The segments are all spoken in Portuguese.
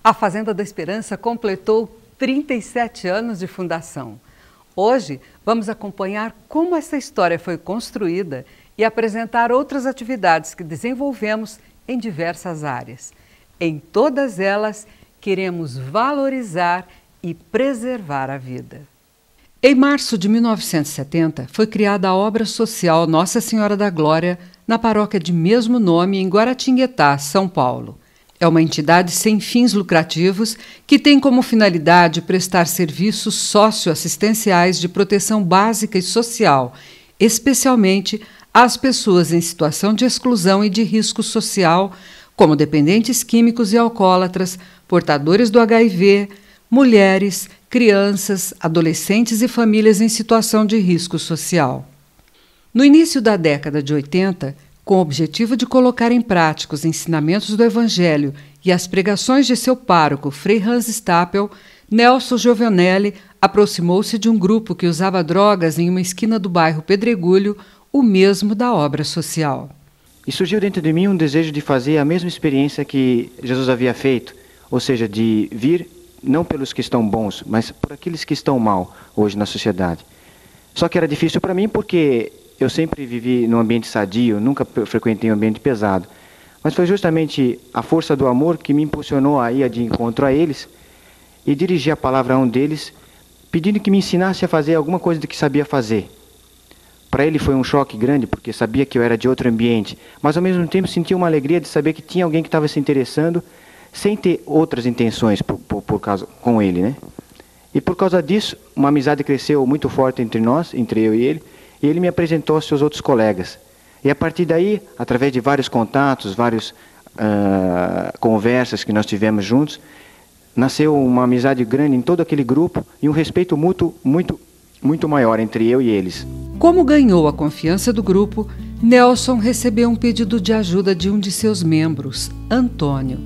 A Fazenda da Esperança completou 37 anos de fundação. Hoje, vamos acompanhar como essa história foi construída e apresentar outras atividades que desenvolvemos em diversas áreas. Em todas elas, queremos valorizar e preservar a vida. Em março de 1970, foi criada a obra social Nossa Senhora da Glória na paróquia de mesmo nome em Guaratinguetá, São Paulo. É uma entidade sem fins lucrativos que tem como finalidade prestar serviços socioassistenciais de proteção básica e social, especialmente às pessoas em situação de exclusão e de risco social, como dependentes químicos e alcoólatras, portadores do HIV, mulheres, crianças, adolescentes e famílias em situação de risco social. No início da década de 80, com o objetivo de colocar em prática os ensinamentos do Evangelho e as pregações de seu pároco, Frei Hans Stapel, Nelson Giovanelli aproximou-se de um grupo que usava drogas em uma esquina do bairro Pedregulho, o mesmo da obra social. E surgiu dentro de mim um desejo de fazer a mesma experiência que Jesus havia feito, ou seja, de vir não pelos que estão bons, mas por aqueles que estão mal hoje na sociedade. Só que era difícil para mim porque eu sempre vivi num ambiente sadio, nunca frequentei um ambiente pesado. Mas foi justamente a força do amor que me impulsionou a ir de encontro a eles e dirigir a palavra a um deles, pedindo que me ensinasse a fazer alguma coisa do que sabia fazer. Para ele foi um choque grande, porque sabia que eu era de outro ambiente, mas ao mesmo tempo sentia uma alegria de saber que tinha alguém que estava se interessando, sem ter outras intenções com ele, né? E por causa disso, uma amizade cresceu muito forte entre nós, entre eu e ele me apresentou aos seus outros colegas. E a partir daí, através de vários contatos, várias conversas que nós tivemos juntos, nasceu uma amizade grande em todo aquele grupo e um respeito mútuo muito maior entre eu e eles. Como ganhou a confiança do grupo, Nelson recebeu um pedido de ajuda de um de seus membros, Antônio.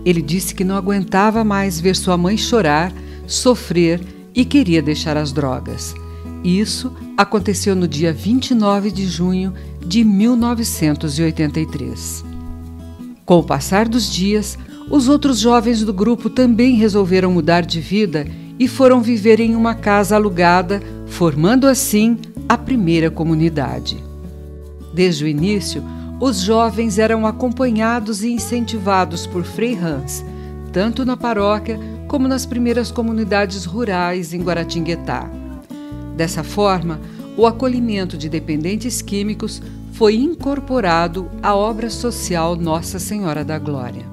Ele disse que não aguentava mais ver sua mãe chorar, sofrer e queria deixar as drogas. Isso aconteceu no dia 29 de junho de 1983. Com o passar dos dias, os outros jovens do grupo também resolveram mudar de vida e foram viver em uma casa alugada, formando assim a primeira comunidade. Desde o início, os jovens eram acompanhados e incentivados por Frei Hans, tanto na paróquia como nas primeiras comunidades rurais em Guaratinguetá. Dessa forma, o acolhimento de dependentes químicos foi incorporado à obra social Nossa Senhora da Glória.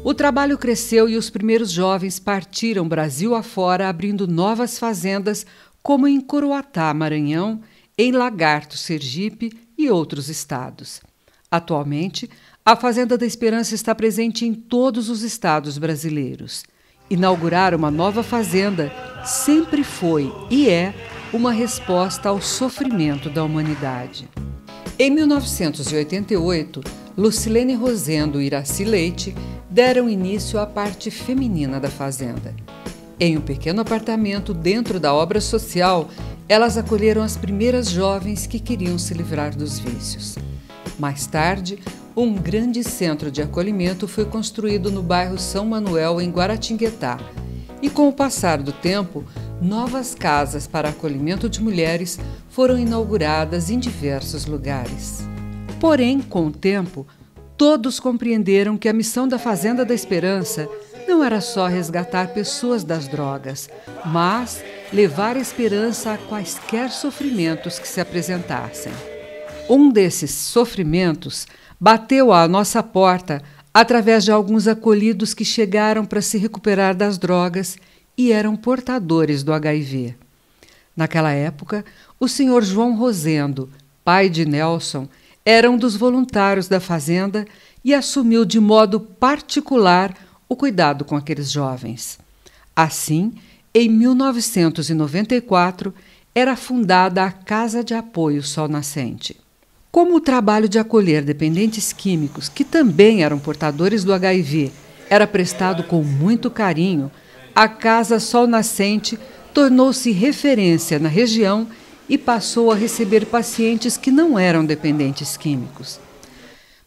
O trabalho cresceu e os primeiros jovens partiram Brasil afora, abrindo novas fazendas, como em Coroatá, Maranhão, em Lagarto, Sergipe e outros estados. Atualmente, a Fazenda da Esperança está presente em todos os estados brasileiros. Inaugurar uma nova fazenda sempre foi e é uma resposta ao sofrimento da humanidade. Em 1988, Lucilene Rosendo e Iraci Leite deram início à parte feminina da fazenda. Em um pequeno apartamento dentro da obra social, elas acolheram as primeiras jovens que queriam se livrar dos vícios. Mais tarde, um grande centro de acolhimento foi construído no bairro São Manuel, em Guaratinguetá, e com o passar do tempo, novas casas para acolhimento de mulheres foram inauguradas em diversos lugares. Porém, com o tempo, todos compreenderam que a missão da Fazenda da Esperança não era só resgatar pessoas das drogas, mas levar esperança a quaisquer sofrimentos que se apresentassem. Um desses sofrimentos bateu à nossa porta através de alguns acolhidos que chegaram para se recuperar das drogas e eram portadores do HIV. Naquela época, o senhor João Rosendo, pai de Nelson, era um dos voluntários da fazenda e assumiu de modo particular o cuidado com aqueles jovens. Assim, em 1994, era fundada a Casa de Apoio Sol Nascente. Como o trabalho de acolher dependentes químicos, que também eram portadores do HIV, era prestado com muito carinho, a Casa Sol Nascente tornou-se referência na região e passou a receber pacientes que não eram dependentes químicos.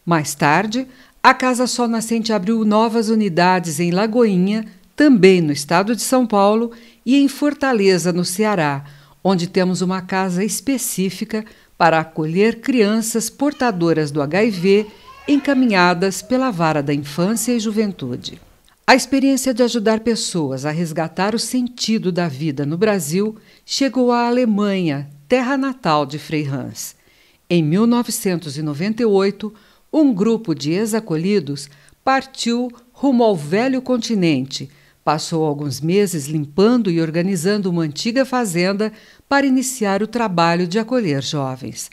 Mais tarde, a Casa Sol Nascente abriu novas unidades em Lagoinha, também no estado de São Paulo, e em Fortaleza, no Ceará, onde temos uma casa específica para acolher crianças portadoras do HIV encaminhadas pela Vara da Infância e Juventude. A experiência de ajudar pessoas a resgatar o sentido da vida no Brasil chegou à Alemanha, terra natal de Frei Hans. Em 1998, um grupo de ex-acolhidos partiu rumo ao velho continente, passou alguns meses limpando e organizando uma antiga fazenda para iniciar o trabalho de acolher jovens.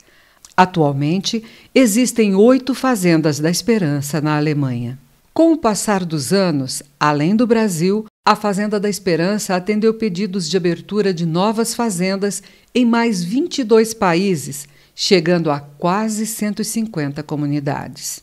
Atualmente, existem 8 fazendas da Esperança na Alemanha. Com o passar dos anos, além do Brasil, a Fazenda da Esperança atendeu pedidos de abertura de novas fazendas em mais 22 países, chegando a quase 150 comunidades.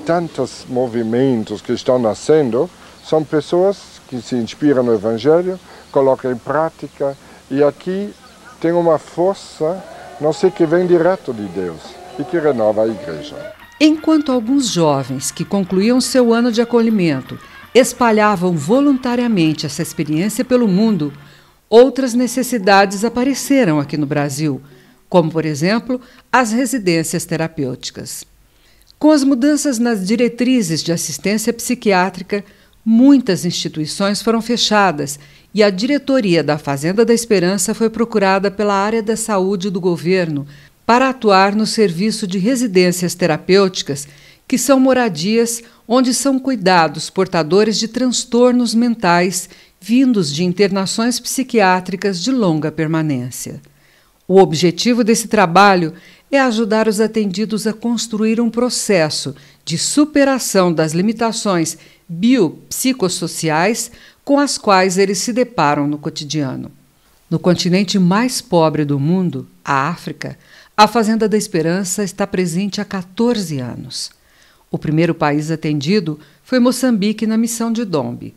Tantos movimentos que estão nascendo são pessoas que se inspiram no Evangelho, colocam em prática, e aqui tem uma força, não sei, que vem direto de Deus e que renova a igreja. Enquanto alguns jovens que concluíam seu ano de acolhimento espalhavam voluntariamente essa experiência pelo mundo, outras necessidades apareceram aqui no Brasil, como, por exemplo, as residências terapêuticas. Com as mudanças nas diretrizes de assistência psiquiátrica, muitas instituições foram fechadas e a diretoria da Fazenda da Esperança foi procurada pela área da saúde do governo para atuar no serviço de residências terapêuticas, que são moradias onde são cuidados portadores de transtornos mentais vindos de internações psiquiátricas de longa permanência. O objetivo desse trabalho é ajudar os atendidos a construir um processo de superação das limitações biopsicossociais com as quais eles se deparam no cotidiano. No continente mais pobre do mundo, a África, a Fazenda da Esperança está presente há 14 anos. O primeiro país atendido foi Moçambique, na missão de Dombe.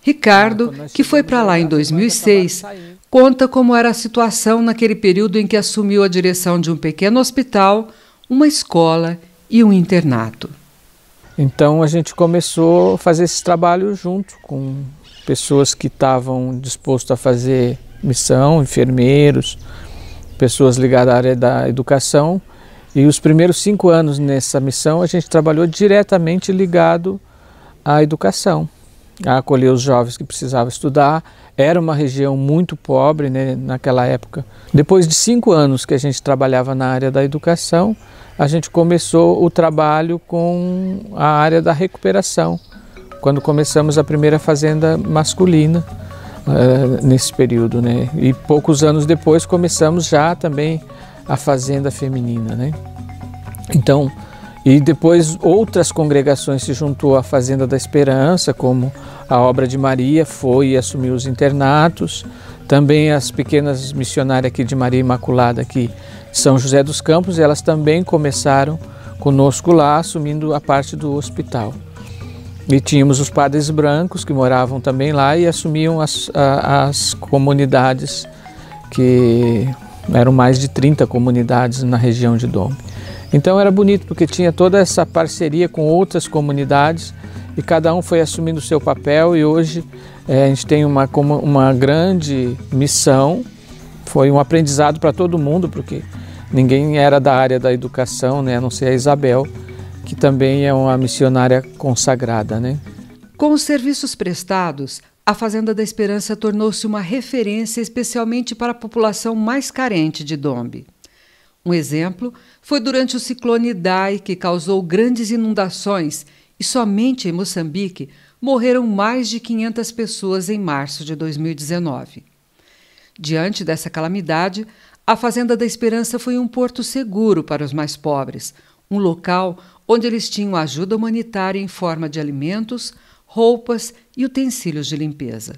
Ricardo, que foi para lá em 2006, conta como era a situação naquele período em que assumiu a direção de um pequeno hospital, uma escola e um internato. Então a gente começou a fazer esse trabalho junto com pessoas que estavam dispostas a fazer missão, enfermeiros, pessoas ligadas à área da educação. E os primeiros 5 anos nessa missão a gente trabalhou diretamente ligado à educação, a acolher os jovens que precisavam estudar. Era uma região muito pobre, né, naquela época. Depois de 5 anos que a gente trabalhava na área da educação, a gente começou o trabalho com a área da recuperação, quando começamos a primeira fazenda masculina nesse período, né? E poucos anos depois começamos já também a fazenda feminina, né? Então, e depois outras congregações se juntou à Fazenda da Esperança, como a Obra de Maria foi e assumiu os internatos, também as pequenas missionárias aqui de Maria Imaculada, aqui de São José dos Campos, elas também começaram conosco lá, assumindo a parte do hospital. E tínhamos os padres brancos que moravam também lá e assumiam as comunidades, que eram mais de 30 comunidades na região de Dombe. Então era bonito porque tinha toda essa parceria com outras comunidades e cada um foi assumindo o seu papel, e hoje a gente tem uma grande missão. Foi um aprendizado para todo mundo, porque ninguém era da área da educação, né, a não ser a Isabel, que também é uma missionária consagrada, né? Com os serviços prestados, a Fazenda da Esperança tornou-se uma referência especialmente para a população mais carente de Dombe. Um exemplo foi durante o ciclone Idai, que causou grandes inundações, e somente em Moçambique morreram mais de 500 pessoas em março de 2019. Diante dessa calamidade, a Fazenda da Esperança foi um porto seguro para os mais pobres, um local onde eles tinham ajuda humanitária em forma de alimentos, roupas e utensílios de limpeza.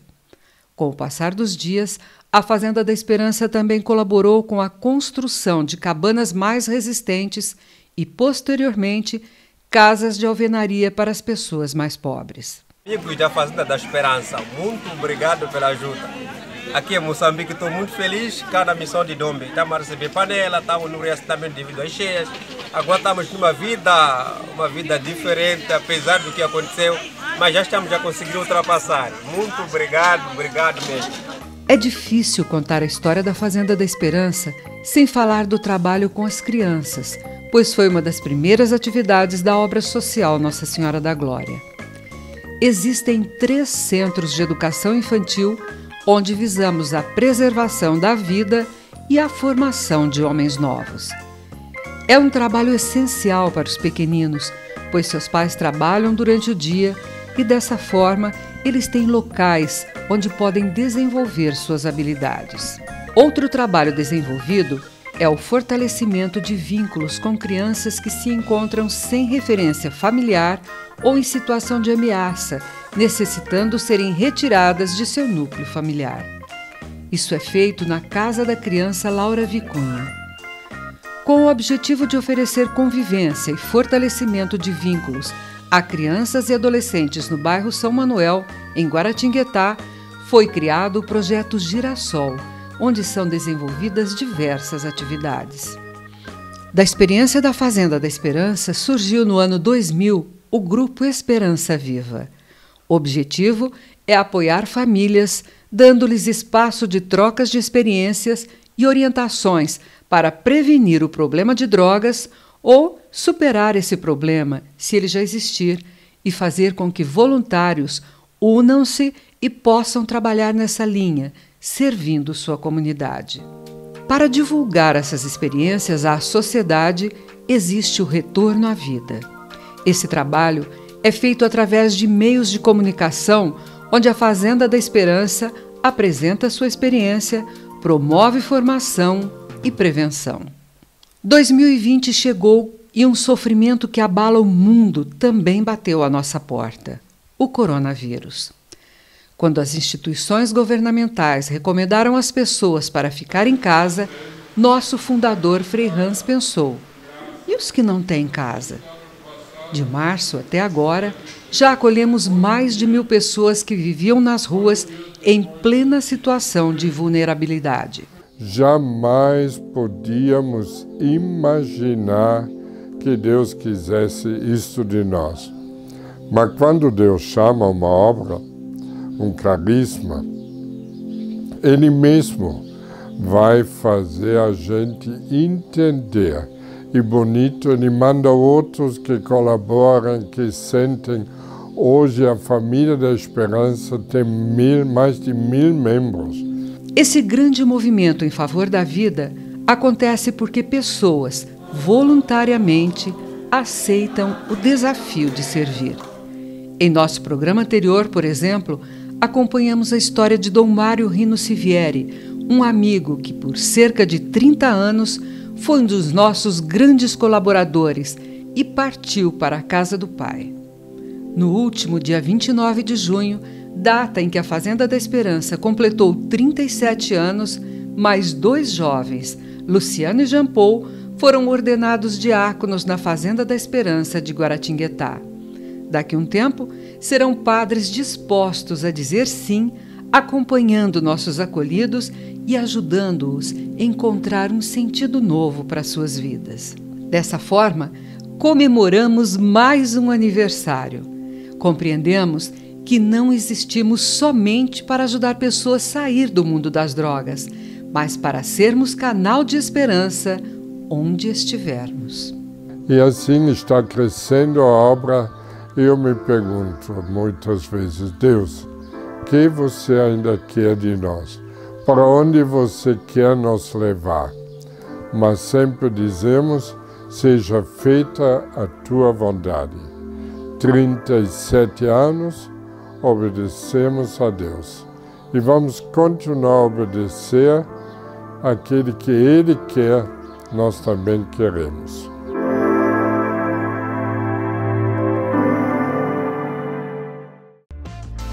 Com o passar dos dias, a Fazenda da Esperança também colaborou com a construção de cabanas mais resistentes e, posteriormente, casas de alvenaria para as pessoas mais pobres. Amigos da Fazenda da Esperança, muito obrigado pela ajuda. Aqui em Moçambique estou muito feliz, cá na missão de Dombe. Estamos a receber panela, estamos no reassentamento devido às cheias. Agora estamos numa vida diferente, apesar do que aconteceu, mas já estamos a conseguir ultrapassar. Muito obrigado mesmo. É difícil contar a história da Fazenda da Esperança sem falar do trabalho com as crianças, pois foi uma das primeiras atividades da obra social Nossa Senhora da Glória. Existem 3 centros de educação infantil onde visamos a preservação da vida e a formação de homens novos. É um trabalho essencial para os pequeninos, pois seus pais trabalham durante o dia e, dessa forma, eles têm locais onde podem desenvolver suas habilidades. Outro trabalho desenvolvido é o fortalecimento de vínculos com crianças que se encontram sem referência familiar ou em situação de ameaça, necessitando serem retiradas de seu núcleo familiar. Isso é feito na Casa da Criança Laura Vicunha. Com o objetivo de oferecer convivência e fortalecimento de vínculos a crianças e adolescentes no bairro São Manuel, em Guaratinguetá, foi criado o projeto Girassol, onde são desenvolvidas diversas atividades. Da experiência da Fazenda da Esperança, surgiu no ano 2000 o Grupo Esperança Viva. O objetivo é apoiar famílias, dando-lhes espaço de trocas de experiências e orientações para prevenir o problema de drogas ou superar esse problema, se ele já existir, e fazer com que voluntários unam-se e possam trabalhar nessa linha, servindo sua comunidade. Para divulgar essas experiências à sociedade, existe o Retorno à Vida. Esse trabalho é feito através de meios de comunicação, onde a Fazenda da Esperança apresenta sua experiência, promove formação e prevenção. 2020 chegou e um sofrimento que abala o mundo também bateu à nossa porta: o coronavírus. Quando as instituições governamentais recomendaram às pessoas para ficar em casa, nosso fundador Frei Hans pensou: e os que não têm casa? De março até agora, já acolhemos mais de 1.000 pessoas que viviam nas ruas em plena situação de vulnerabilidade. Jamais podíamos imaginar que Deus quisesse isto de nós. Mas quando Deus chama uma obra, um carisma, Ele mesmo vai fazer a gente entender. E bonito, Ele manda outros que colaboram, que sentem. Hoje a Família da Esperança tem mais de 1.000 membros. Esse grande movimento em favor da vida acontece porque pessoas, voluntariamente, aceitam o desafio de servir. Em nosso programa anterior, por exemplo, acompanhamos a história de Dom Mário Rino Sivieri, um amigo que, por cerca de 30 anos, foi um dos nossos grandes colaboradores e partiu para a casa do Pai. No último dia 29 de junho, data em que a Fazenda da Esperança completou 37 anos, mais 2 jovens, Luciano e Jean Paul, foram ordenados diáconos na Fazenda da Esperança de Guaratinguetá. Daqui a um tempo, serão padres dispostos a dizer sim, acompanhando nossos acolhidos e ajudando-os a encontrar um sentido novo para suas vidas. Dessa forma, comemoramos mais um aniversário. Compreendemos que não existimos somente para ajudar pessoas a sair do mundo das drogas, mas para sermos canal de esperança onde estivermos. E assim está crescendo a obra. Eu me pergunto muitas vezes: Deus, o que você ainda quer de nós? Para onde você quer nos levar? Mas sempre dizemos: seja feita a tua vontade. 37 anos, obedecemos a Deus. E vamos continuar a obedecer aquele que Ele quer, nós também queremos.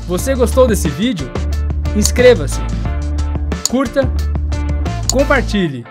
Você gostou desse vídeo? Inscreva-se, curta, compartilhe.